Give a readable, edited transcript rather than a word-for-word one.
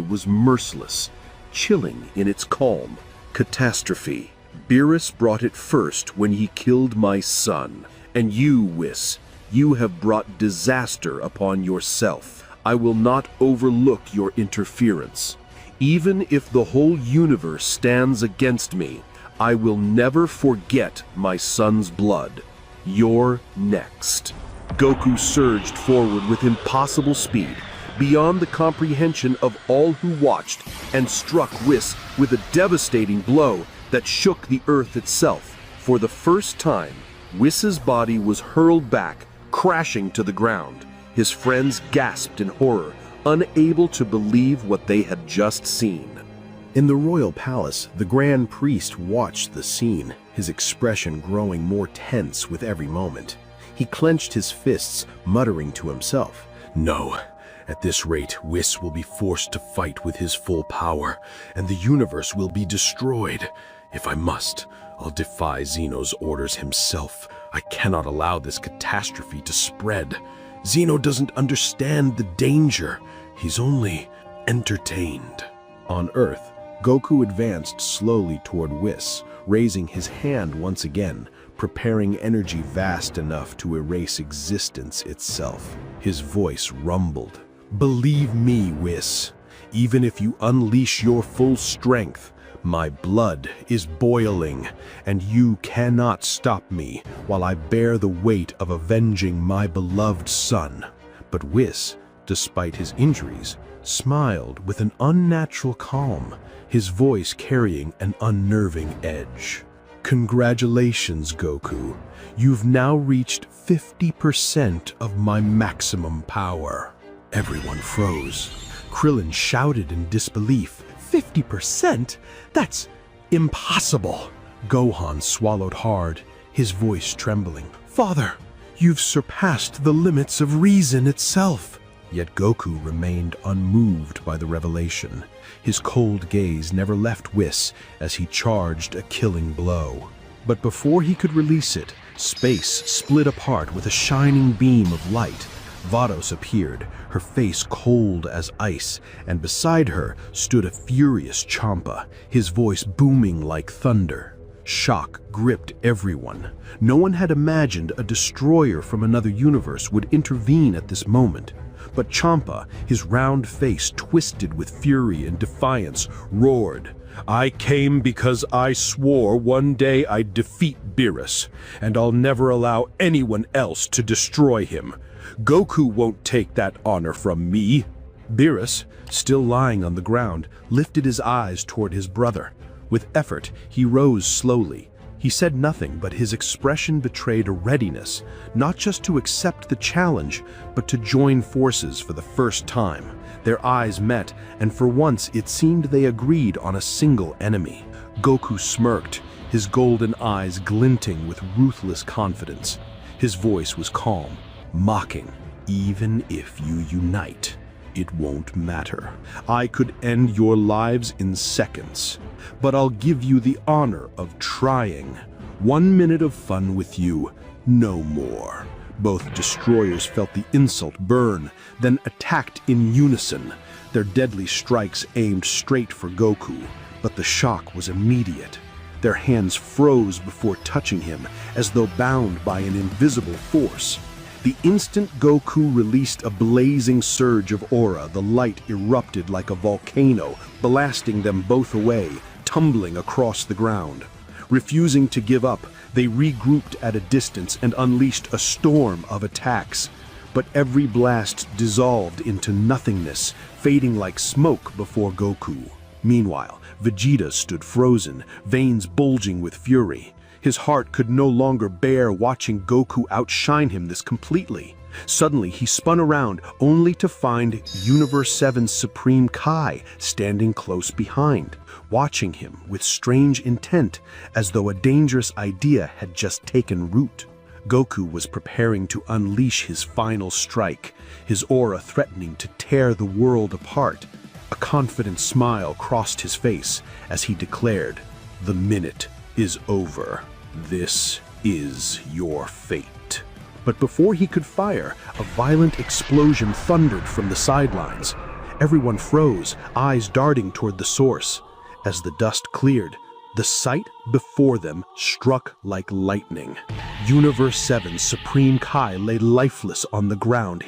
was merciless, chilling in its calm. Catastrophe. Beerus brought it first when he killed my son. And you, Whis, you have brought disaster upon yourself. I will not overlook your interference. Even if the whole universe stands against me, I will never forget my son's blood. You're next. Goku surged forward with impossible speed, beyond the comprehension of all who watched, and struck Whis with a devastating blow that shook the earth itself. For the first time, Whis's body was hurled back, crashing to the ground. His friends gasped in horror, unable to believe what they had just seen. In the royal palace, the Grand Priest watched the scene, his expression growing more tense with every moment. He clenched his fists, muttering to himself, "No, at this rate, Whis will be forced to fight with his full power, and the universe will be destroyed. If I must, I'll defy Zeno's orders himself. I cannot allow this catastrophe to spread. Zeno doesn't understand the danger. He's only entertained." On Earth, Goku advanced slowly toward Whis, raising his hand once again, preparing energy vast enough to erase existence itself. His voice rumbled. "Believe me, Whis, even if you unleash your full strength, my blood is boiling, and you cannot stop me while I bear the weight of avenging my beloved son." But Whis, despite his injuries, smiled with an unnatural calm, his voice carrying an unnerving edge. "Congratulations, Goku. You've now reached 50% of my maximum power." Everyone froze. Krillin shouted in disbelief. 50%? That's impossible. Gohan swallowed hard, his voice trembling. "Father, you've surpassed the limits of reason itself." Yet Goku remained unmoved by the revelation. His cold gaze never left Whis as he charged a killing blow. But before he could release it, space split apart with a shining beam of light. Vados appeared, her face cold as ice, and beside her stood a furious Champa, his voice booming like thunder. Shock gripped everyone. No one had imagined a destroyer from another universe would intervene at this moment. But Champa, his round face twisted with fury and defiance, roared, "I came because I swore one day I'd defeat Beerus, and I'll never allow anyone else to destroy him. Goku won't take that honor from me." Beerus, still lying on the ground, lifted his eyes toward his brother. With effort, he rose slowly. He said nothing, but his expression betrayed a readiness, not just to accept the challenge, but to join forces for the first time. Their eyes met, and for once it seemed they agreed on a single enemy. Goku smirked, his golden eyes glinting with ruthless confidence. His voice was calm, mocking. "Even if you unite, it won't matter. I could end your lives in seconds, but I'll give you the honor of trying. 1 minute of fun with you, no more." Both destroyers felt the insult burn, then attacked in unison, their deadly strikes aimed straight for Goku, but the shock was immediate. Their hands froze before touching him, as though bound by an invisible force. The instant Goku released a blazing surge of aura, the light erupted like a volcano, blasting them both away, tumbling across the ground. Refusing to give up, they regrouped at a distance and unleashed a storm of attacks. But every blast dissolved into nothingness, fading like smoke before Goku. Meanwhile, Vegeta stood frozen, veins bulging with fury. His heart could no longer bear watching Goku outshine him this completely. Suddenly, he spun around, only to find Universe 7's Supreme Kai standing close behind, watching him with strange intent, as though a dangerous idea had just taken root. Goku was preparing to unleash his final strike, his aura threatening to tear the world apart. A confident smile crossed his face as he declared, "The minute is over. This is your fate." But before he could fire, a violent explosion thundered from the sidelines. Everyone froze, eyes darting toward the source. As the dust cleared, the sight before them struck like lightning. Universe 7's Supreme Kai lay lifeless on the ground.